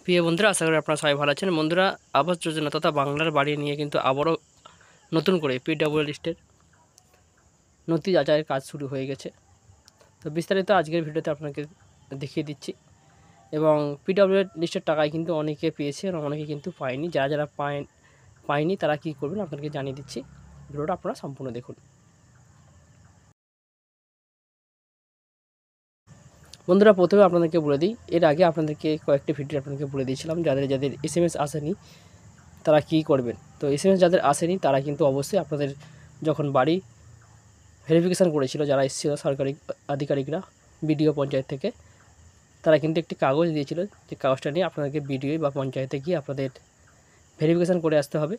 প্রিয় বন্ধুরা, আশা করি আপনারা সবাই ভালো আছেন। বন্ধুরা, আবাস যোজনা তথা বাংলার বাড়ি নিয়ে কিন্তু আবারও নতুন করে পিডব্লিউ লিস্টের নথি যাচাইয়ের কাজ শুরু হয়ে গেছে। তো বিস্তারিত আজকের ভিডিওতে আপনাকে দেখিয়ে দিচ্ছি। এবং পিডব্লিউ লিস্টের টাকায় কিন্তু অনেকে পেয়েছে এবং অনেকে কিন্তু পায়নি। যারা যারা পায়নি তারা কী করবেন আপনাদেরকে জানিয়ে দিচ্ছি। ভিডিওটা আপনারা সম্পূর্ণ দেখুন। বন্ধুরা, প্রথমে আপনাদেরকে বলে দিই, এর আগে আপনাদেরকে কয়েকটি ভিডিও আপনাদেরকে বলে দিয়েছিলাম যাদের যাদের SMS আসেনি তারা কী করবেন। তো SMS যাদের আসেনি তারা কিন্তু অবশ্যই আপনাদের যখন বাড়ি ভেরিফিকেশান করেছিল, যারা এসেছিল সরকারি আধিকারিকরা বিডিও পঞ্চায়েত থেকে, তারা কিন্তু একটি কাগজ দিয়েছিল, যে কাগজটা নিয়ে আপনাদেরকে বিডিও বা পঞ্চায়েতে গিয়ে আপনাদের ভেরিফিকেশান করে আসতে হবে।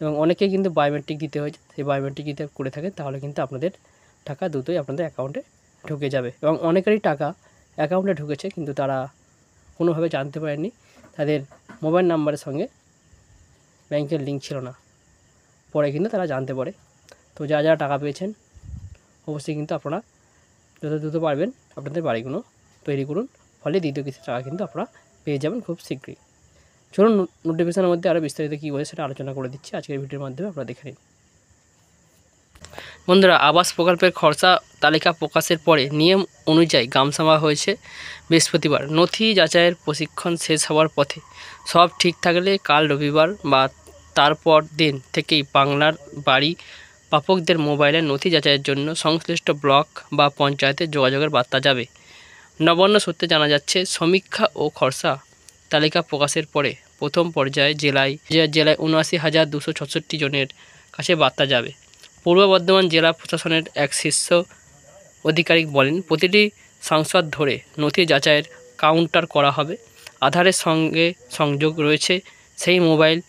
এবং অনেকেই কিন্তু বায়োমেট্রিক দিতে হয়েছে। সেই বায়োমেট্রিক দিতে করে থাকেন তাহলে কিন্তু আপনাদের টাকা দ্রুতই আপনাদের অ্যাকাউন্টে ঢুকে যাবে। এবং অনেকেরই টাকা অ্যাকাউন্টে ঢুকেছে কিন্তু তারা কোনোভাবে জানতে পারেননি, তাদের মোবাইল নাম্বারের সঙ্গে ব্যাংকের লিঙ্ক ছিল না। পরে কিন্তু তারা জানতে পারে। তো যারা যারা টাকা পেয়েছেন অবশ্যই কিন্তু আপনারা যত দ্রুত পারবেন আপনাদের বাড়িগুলো তৈরি করুন, ফলে দ্বিতীয় কিস্তির টাকা কিন্তু আপনারা পেয়ে যাবেন খুব শীঘ্রই। চলুন নোটিফিকেশনের মধ্যে আরও বিস্তারিত কী বলে সেটা আলোচনা করে দিচ্ছি আজকের ভিডিওর মাধ্যমে, আপনারা দেখে নিন। বন্ধুরা, আবাস প্রকল্পের খরচা তালিকা প্রকাশের পরে নিয়ম অনুযায়ী গ্রামসভা হয়েছে বৃহস্পতিবার। নথি যাচাইয়ের প্রশিক্ষণ শেষ হওয়ার পথে। সব ঠিক থাকলে কাল রবিবার বা তারপর দিন থেকেই বাংলার বাড়ি প্রাপকদের মোবাইলে নথি যাচাইয়ের জন্য সংশ্লিষ্ট ব্লক বা পঞ্চায়েতে যোগাযোগের বার্তা যাবে। নবান্ন সূত্রে জানা যাচ্ছে, সমীক্ষা ও খরচা তালিকা প্রকাশের পরে প্রথম পর্যায়ে জেলায় ৭৯,২৬৬ জনের কাছে বার্তা যাবে। পূর্ব বর্ধমান জেলা প্রশাসনের এক শীর্ষ আধিকারিক বলেন, প্রতিটি সংসদ ধরে নথি যাচাইয়ের কাউন্টার করা হবে। আধারের সঙ্গে সংযোগ রয়েছে সেই মোবাইল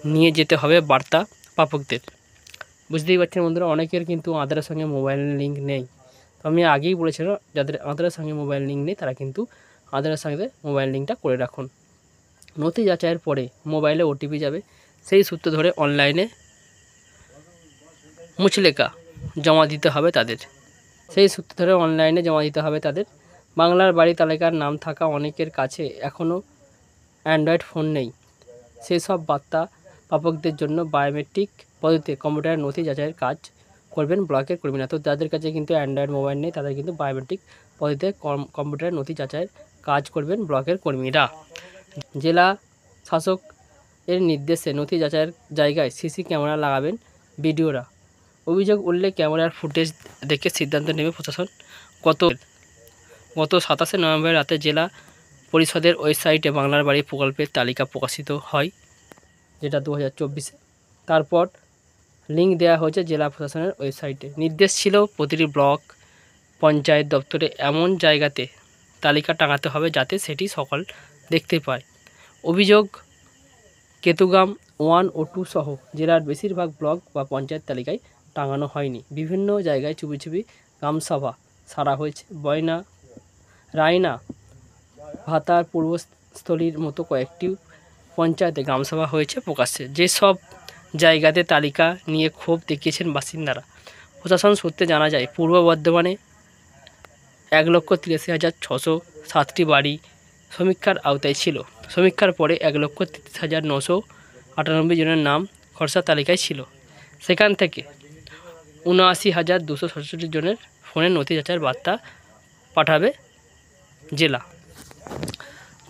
নিয়ে যেতে হবে বার্তা প্রাপকদের। বুঝতেই পারছেন বন্ধুরা, অনেকের কিন্তু আধারের সঙ্গে মোবাইল লিঙ্ক নেই। তো আমি আগেই বলেছিলাম, যাদের আধারের সঙ্গে মোবাইল লিঙ্ক নেই তারা কিন্তু আধারের সঙ্গে মোবাইল লিঙ্কটা করে রাখুন। নথি যাচাইয়ের পরে মোবাইলে OTP যাবে, সেই সূত্র ধরে অনলাইনে মুচলেকা জমা দিতে হবে তাদের। বাংলার বাড়ি তালিকার নাম থাকা অনেকের কাছে এখনও অ্যান্ড্রয়েড ফোন নেই। সেই সব বার্তা প্রাপকদের জন্য বায়োমেট্রিক পদ্ধতিতে কম্পিউটারের নথি যাচাইয়ের কাজ করবেন ব্লকের কর্মীরা। তো যাদের কাছে কিন্তু অ্যান্ড্রয়েড মোবাইল নেই তাদের কিন্তু বায়োমেট্রিক পদ্ধতিতে কম্পিউটারের নথি যাচাইয়ের কাজ করবেন ব্লকের কর্মীরা। জেলা শাসক এর নির্দেশে নথি যাচাইয়ের জায়গায় CC ক্যামেরা লাগাবেন বিডিওরা। অভিযোগ উঠলে ক্যামেরার ফুটেজ দেখে সিদ্ধান্ত নেবে প্রশাসন। গত 27 নভেম্বর রাতে জেলা পরিষদের ওয়েবসাইটে বাংলার বাড়ি প্রকল্পের তালিকা প্রকাশিত হয়, যেটা 2024-এ। তারপর লিঙ্ক দেওয়া হয়েছে জেলা প্রশাসনের ওয়েবসাইটে। নির্দেশ ছিল প্রতিটি ব্লক পঞ্চায়েত দপ্তরে এমন জায়গাতে তালিকা টাঙাতে হবে যাতে সেটি সকল দেখতে পায়। অভিযোগ, কেতুগ্রাম 1 ও 2 সহ জেলার বেশিরভাগ ব্লক বা পঞ্চায়েত তালিকায় টাঙানো হয়নি। বিভিন্ন জায়গায় চুপি চুপি গ্রামসভা সারা হয়েছে। বয়না, রায়না, ভাতার পূর্বস্থলীর মতো কয়েকটি পঞ্চায়েতে গ্রামসভা হয়েছে প্রকাশ্যে। যেসব জায়গাতে তালিকা নিয়ে ক্ষোভ দেখিয়েছেন বাসিন্দারা। প্রশাসন সূত্রে জানা যায়, পূর্ব বর্ধমানে 1,83,607টি বাড়ি সমীক্ষার আওতায় ছিল। সমীক্ষার পরে 1,30,998 জনের নাম খসড়া তালিকায় ছিল। সেখান থেকে 79,267 জনের ফোনে নথি যাচাইয়ের বার্তা পাঠাবে জেলা।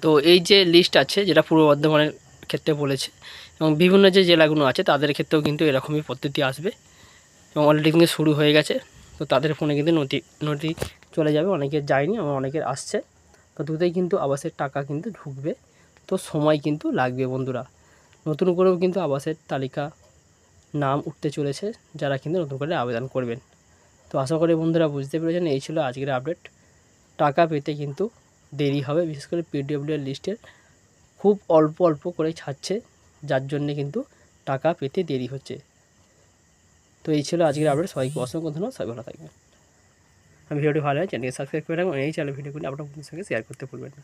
তো এই যে লিস্ট আছে, যেটা পূর্ব বর্ধমানের ক্ষেত্রে বলেছে, এবং বিভিন্ন যে জেলাগুলো আছে তাদের ক্ষেত্রেও কিন্তু এরকমই পদ্ধতি আসবে এবং অলরেডি কিন্তু শুরু হয়ে গেছে। তো তাদের ফোনে কিন্তু নথি চলে যাবে। অনেকের যায়নি এবং অনেকের আসছে। তো দুটোই কিন্তু আবাসের টাকা কিন্তু ঢুকবে। তো সময় কিন্তু লাগবে বন্ধুরা। নতুন করেও কিন্তু আবাসের তালিকা নাম উঠতে চলেছে যারা কিন্তু নতুন করে আবেদন করবেন। তো আশা করি বন্ধুরা বুঝতে পেরেছেন। এই ছিল আজকের আপডেট। টাকা পেতে কিন্তু দেরি হবে, বিশেষ করে পিডব্লিউ লিস্টের খুব অল্প অল্প করে ছাড়ছে, যার জন্যে কিন্তু টাকা পেতে দেরি হচ্ছে। তো এই ছিল আজকের আপডেট। সবাইকে অসংখ্য ধন্যবাদ। সবাই ভালো থাকবেন। ভিডিওটি ভালো হয় চ্যানেলকে সাবস্ক্রাইব করে রাখুন। এই চ্যানেল ভিডিওগুলি আপনার বন্ধুদের সঙ্গে শেয়ার করতে ভুলবেন না।